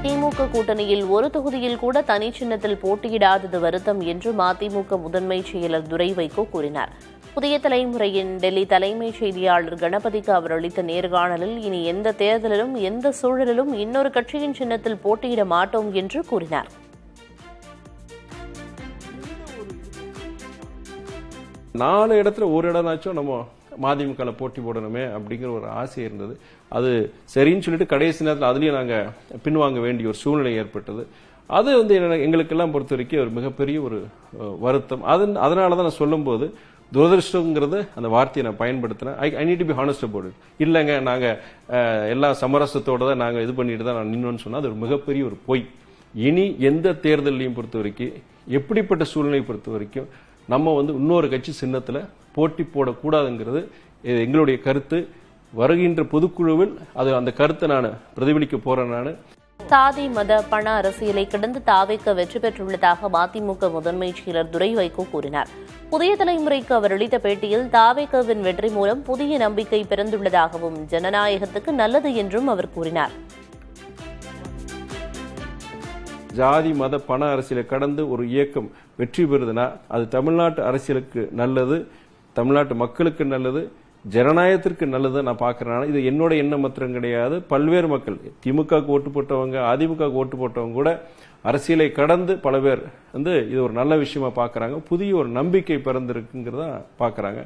திமுக கூட்டணியில் ஒரு தொகுதியில் கூட தனி சின்னத்தில் போட்டியிடாதது வருத்தம் என்று மதிமுக முதன்மை செயலர் துரை வைகோ கூறினார். புதிய தலைமுறையின் டெல்லி தலைமைச் செய்தியாளர் கணபதிக்கு அவர் அளித்த நேர்காணலில் இனி எந்த தேர்தலிலும் எந்த சூழலிலும் இன்னொரு கட்சியின் சின்னத்தில் போட்டியிட மாட்டோம் என்று கூறினார். 4 இடத்துல ஒரு இடம்னாச்சும் நம்ம மதிமுக போட்டி போடணுமே அப்படிங்கிற ஒரு ஆசை இருந்தது. அது சரின்னு சொல்லிட்டு கடைசி நேரத்தில் அதுலயும் நாங்க பின்வாங்க வேண்டிய ஒரு சூழ்நிலை ஏற்பட்டது. அது எங்களுக்கெல்லாம் பொறுத்த வரைக்கும் ஒரு மிகப்பெரிய ஒரு வருத்தம். அதனாலதான் நான் சொல்லும் போது துரதிருஷ்டங்கிறது அந்த வார்த்தையை நான் பயன்படுத்தினேன். I need to be honest about it. இல்லைங்க நாங்க எல்லா சமரசத்தோட தான் நாங்க இது பண்ணிட்டு தான் நான் நின்னோன்னு சொன்னா அது ஒரு மிகப்பெரிய ஒரு பொய். இனி எந்த தேர்தலையும் பொறுத்த வரைக்கும் எப்படிப்பட்ட சூழ்நிலையை பொறுத்த வரைக்கும் நம்ம இன்னொரு கட்சி சின்னத்துல போட்டி போடக்கூடாதுங்கிறது எங்களுடைய கருத்து. வருகின்ற பொதுக்குழுவில் அந்த கருத்தை நான் பிரதிபலிக்க போறேன். நான் சாதி மத பண அரசியலை கடந்து தாவேக்க வெற்றி பெற்றுள்ளதாக மதிமுக முதன்மை செயலர் துரை வைகோ கூறினார். புதிய தலைமுறைக்கு அவர் அளித்த பேட்டியில் தாவேக்கவின் வெற்றி மூலம் புதிய நம்பிக்கை பிறந்துள்ளதாகவும் ஜனநாயகத்துக்கு நல்லது என்றும் அவர் கூறினார். ஜாதி மத பண அரசியலை கடந்து ஒரு இயக்கம் வெற்றி பெறுதுன்னா அது தமிழ்நாட்டு அரசியலுக்கு நல்லது, தமிழ்நாட்டு மக்களுக்கு நல்லது, ஜனநாயகத்திற்கு நல்லது நான் பாக்குறேன். இது என்னோட எண்ணம் மாத்திரம் கிடையாது. பல்வேறு மக்கள் திமுக ஓட்டு போட்டவங்க, அதிமுக ஓட்டு போட்டவங்க கூட அரசியலை கடந்து பல பேர் இது ஒரு நல்ல விஷயமா பாக்குறாங்க. புதிய ஒரு நம்பிக்கை பிறந்திருக்குங்கிறத பாக்குறாங்க.